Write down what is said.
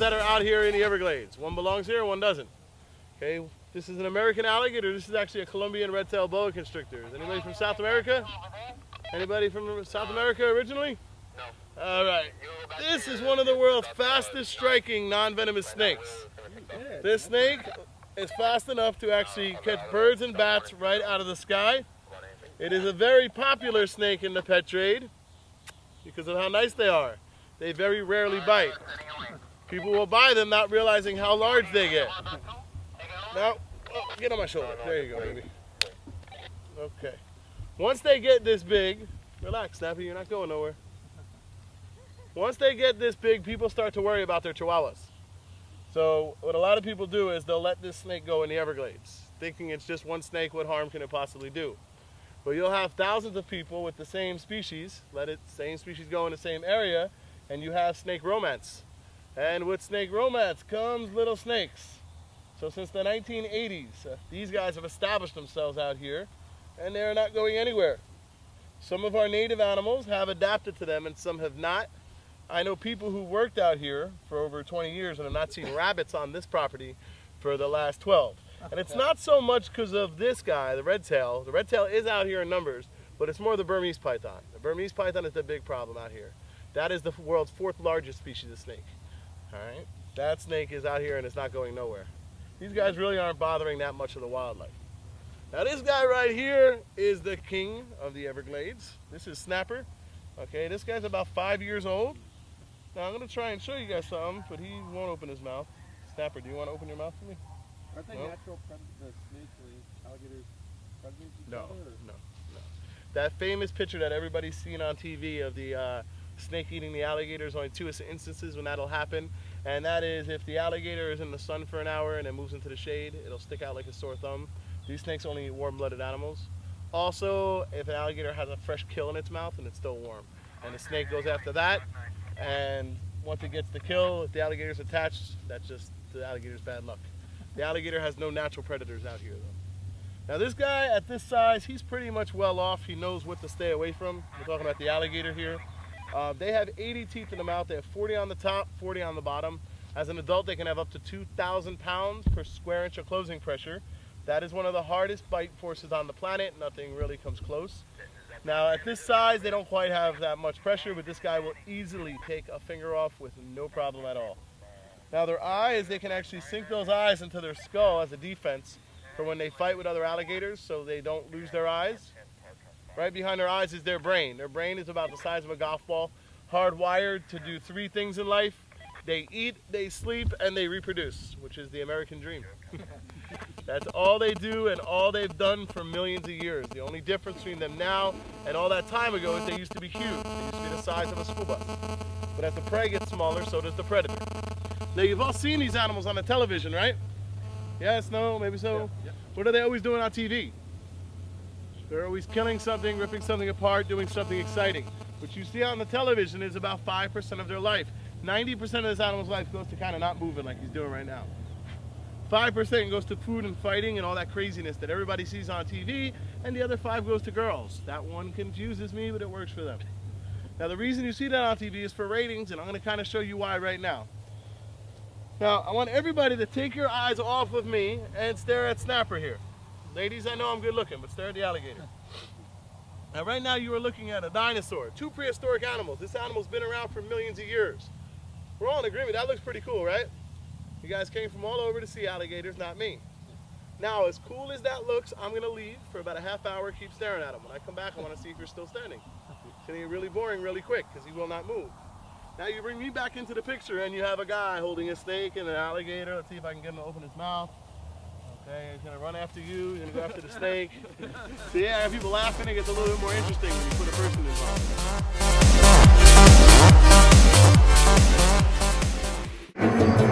that are out here in the Everglades. One belongs here, one doesn't. Okay, this is an American alligator. This is actually a Colombian red-tailed boa constrictor. Is anybody from South America? Anybody from South America originally? No. All right. This is one of the world's fastest striking non-venomous snakes. This snake is fast enough to actually catch birds and bats right out of the sky. It is a very popular snake in the pet trade because of how nice they are. They very rarely bite. People will buy them not realizing how large they get. Now, get on my shoulder. There you go, baby. Okay. Once they get this big, relax, Snappy, you're not going nowhere. Once they get this big, people start to worry about their chihuahuas. So what a lot of people do is they'll let this snake go in the Everglades, thinking it's just one snake, what harm can it possibly do? But you'll have thousands of people with the same species, same species go in the same area, and you have snake romance. And with snake romance comes little snakes. So since the 1980s, these guys have established themselves out here, and they're not going anywhere. Some of our native animals have adapted to them and some have not. I know people who worked out here for over 20 years and have not seen rabbits on this property for the last 12. And it's not so much because of this guy, the red tail. The red tail is out here in numbers, but it's more the Burmese python. The Burmese python is the big problem out here. That is the world's 4th largest species of snake. All right? That snake is out here and it's not going nowhere. These guys really aren't bothering that much of the wildlife. Now this guy right here is the king of the Everglades. This is Snapper. Okay, this guy's about 5 years old. Now I'm going to try and show you guys something, but he won't open his mouth. Snapper, do you want to open your mouth for me? Aren't they natural predators, the snakes or alligators predators each other? No. That famous picture that everybody's seen on TV of the snake eating the alligator is only 2 instances when that'll happen. And that is if the alligator is in the sun for an hour and then moves into the shade, it'll stick out like a sore thumb. These snakes only eat warm-blooded animals. Also, if an alligator has a fresh kill in its mouth and it's still warm, and the snake goes after that, and once it gets the kill, if the alligator's attached, that's just the alligator's bad luck. The alligator has no natural predators out here, though. Now this guy, at this size, he's pretty much well off. He knows what to stay away from. We're talking about the alligator here. They have 80 teeth in the mouth. They have 40 on the top, 40 on the bottom. As an adult, they can have up to 2,000 pounds per square inch of closing pressure. That is one of the hardest bite forces on the planet. Nothing really comes close. Now, at this size, they don't quite have that much pressure, but this guy will easily take a finger off with no problem at all. Now, their eyes, they can actually sink those eyes into their skull as a defense for when they fight with other alligators, so they don't lose their eyes. Right behind their eyes is their brain. Their brain is about the size of a golf ball, hardwired to do 3 things in life. They eat, they sleep, and they reproduce, which is the American dream. That's all they do and all they've done for millions of years. The only difference between them now and all that time ago is they used to be huge. They used to be the size of a school bus. But as the prey gets smaller, so does the predator. Now, you've all seen these animals on the television, right? Yes, no, maybe so? Yeah. What are they always doing on TV? They're always killing something, ripping something apart, doing something exciting. What you see on the television is about 5% of their life. 90% of this animal's life goes to kind of not moving like he's doing right now. 5% goes to food and fighting and all that craziness that everybody sees on TV, and the other 5 goes to girls. That one confuses me, but it works for them. Now, the reason you see that on TV is for ratings, and I'm going to kind of show you why right now. Now, I want everybody to take your eyes off of me and stare at Snapper here. Ladies, I know I'm good looking, but stare at the alligator. Now, right now you are looking at a dinosaur, 2 prehistoric animals. This animal's been around for millions of years. We're all in agreement. That looks pretty cool, right? You guys came from all over to see alligators, not me. Now, as cool as that looks, I'm going to leave for about a half hour, keep staring at him. When I come back, I want to see if you're still standing. It's going to get really boring really quick because he will not move. Now you bring me back into the picture and you have a guy holding a snake and an alligator. Let's see if I can get him to open his mouth. Okay, he's going to run after you. He's going to go after the snake. So yeah, I have people laughing. It gets a little bit more interesting when you put a person involved.